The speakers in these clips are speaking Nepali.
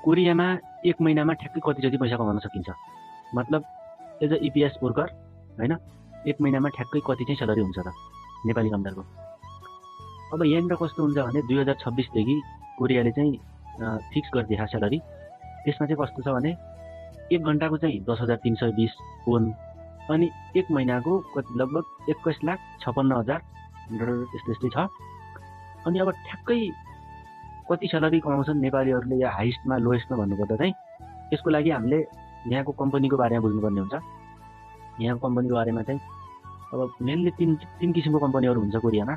कोरियामा 1 महिनामा ठ्याक्कै कति जति पैसा कमाउन सकिन्छ, मतलब एज अ इपिएस वर्कर हैन, 1 महिनामा ठ्याक्कै कति चाहिँ स्यालेरी हुन्छ त नेपाली कामदारको। अब यहाँनिर कस्तो हुन्छ भने 2026 देखि कोरियाले चाहिँ फिक्स गरिदिएको स्यालेरी। त्यसमा चाहिँ कस्तो छ भने 1 घण्टाको चाहिँ 10,320 वोन, अनि 1 महिनाको लगभग 21,56,000 यस्तै छ। अनि अब ठ्याक्कै कति स्यालेरी कमाउँछन् नेपालीहरूले या हाइस्टमा लोएस्टमा भन्नुपर्दा चाहिँ यसको लागि हामीले यहाँको कम्पनीको बारेमा बुझ्नुपर्ने हुन्छ। यहाँको कम्पनीको बारेमा चाहिँ अब मेनली तीन किसिमको कम्पनीहरू हुन्छ कोरियामा।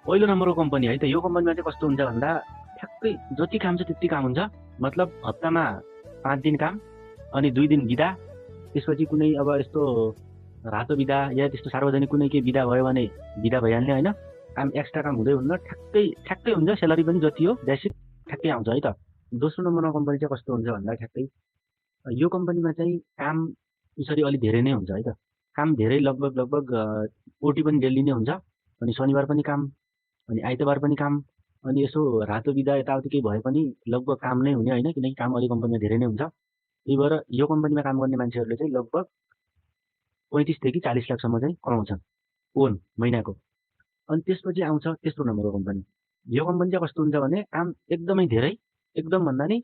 पहिलो नम्बरको कम्पनी है त, यो कम्पनीमा चाहिँ कस्तो हुन्छ भन्दा ठ्याक्कै जति काम छ त्यति काम हुन्छ, मतलब हप्तामा 5 दिन काम अनि 2 दिन बिदा। त्यसपछि कुनै अब यस्तो रातो बिदा या त्यस्तो सार्वजनिक कुनै के बिदा भयो भने बिदा भइहाल्ने होइन, काम एक्स्ट्रा काम हुँदै हुन्न, ठ्याक्कै हुन्छ। स्यालेरी पनि जति हो बेसिक ठ्याक्कै आउँछ है त। दोस्रो नम्बरमा कम्पनी चाहिँ कस्तो हुन्छ भन्दा ठ्याक्कै यो कम्पनीमा चाहिँ काम यसरी अलि धेरै नै हुन्छ है त। काम धेरै लगभग ओटी पनि डेली नै हुन्छ, अनि शनिबार पनि काम, अनि आइतबार पनि काम, अनि यसो रातो बिदा यताउति केही भए पनि लगभग काम नै हुने होइन, किनकि काम अलि कम्पनीमा धेरै नै हुन्छ। त्यही भएर यो कम्पनीमा काम गर्ने मान्छेहरूले चाहिँ लगभग 35 देखि 40 लाखसम्म चाहिँ कमाउँछन् ओन महिनाको। अनि त्यसपछि आउँछ तेस्रो नम्बरको कम्पनी। यो कम्पनी चाहिँ कस्तो हुन्छ भने काम एकदमै धेरै, एकदम भन्दा नि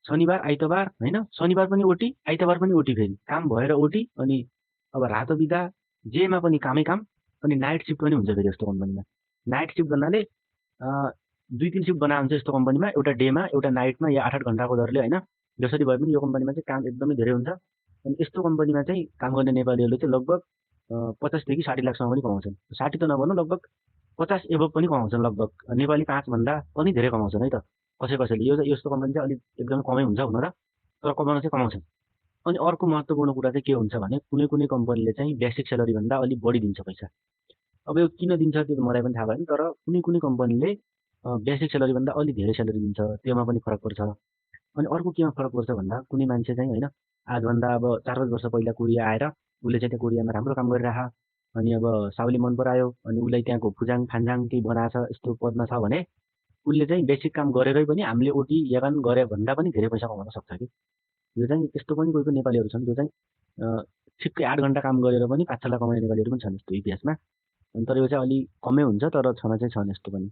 शनिबार आइतबार होइन, शनिबार पनि ओटी आइतबार पनि ओटी, फेरि काम भएर ओटी, अनि अब रातो बिदा जेमा पनि कामै काम, अनि नाइट सिफ्ट पनि हुन्छ फेरि यस्तो कम्पनीमा। नाइट सिफ्ट भन्नाले 2-3 सिफ्ट बनाएको हुन्छ यस्तो कम्पनीमा, एउटा डेमा एउटा नाइटमा या 8-8 घण्टाको दरले होइन। जसरी भए पनि यो कम्पनीमा चाहिँ काम एकदमै धेरै हुन्छ। अनि यस्तो कम्पनीमा चाहिँ काम गर्ने नेपालीहरूले चाहिँ लगभग 50 देखि 60 लाखसम्म पनि कमाउँछन्। 60 त नभनौँ, लगभग 50 एभब पनि कमाउँछन्। लगभग नेपाली 5 भन्दा पनि धेरै कमाउँछन् है त कसैले। यस्तो कम्पनी चाहिँ अलिक एकदमै कमै हुन्छ हुन त, तर कमाउन चाहिँ कमाउँछन्। अनि अर्को महत्त्वपूर्ण कुरा चाहिँ के हुन्छ भने कुनै कम्पनीले चाहिँ बेसिक स्यालेरी भन्दा अलिक बढी दिन्छ पैसा। अब यो किन दिन्छ त्यो त मलाई पनि थाहा भएन, तर कुनै कम्पनीले बेसिक स्यालेरी भन्दा अलिक धेरै स्यालेरी दिन्छ, त्योमा पनि फरक पर्छ। अनि अर्को केमा फरक पर्छ भन्दा कुनै मान्छे चाहिँ होइन आजभन्दा अब 4-5 वर्ष पहिला कोरिया आएर उसले चाहिँ त्यो कोरियामा राम्रो काम गरिरह, अनि अब साउले मन परायो, अनि उसलाई त्यहाँको फुजाङ फान्जाङ केही बनाएछ, यस्तो पदमा छ भने उसले चाहिँ बेसिक काम गरेरै पनि हामीले ओटी यापन गरे भन्दा पनि धेरै पैसा कमाउन सक्छ कि। यो चाहिँ त्यस्तो पनि कोही नेपालीहरू छन् जो चाहिँ ठिक्कै 8 घण्टा काम गरेर पनि 5-6 लाख कमाउने नेपालीहरू पनि छन् यस्तो इतिहासमा। तर यो चाहिँ अलि कमै हुन्छ, तर छन चाहिँ छन् यस्तो पनि।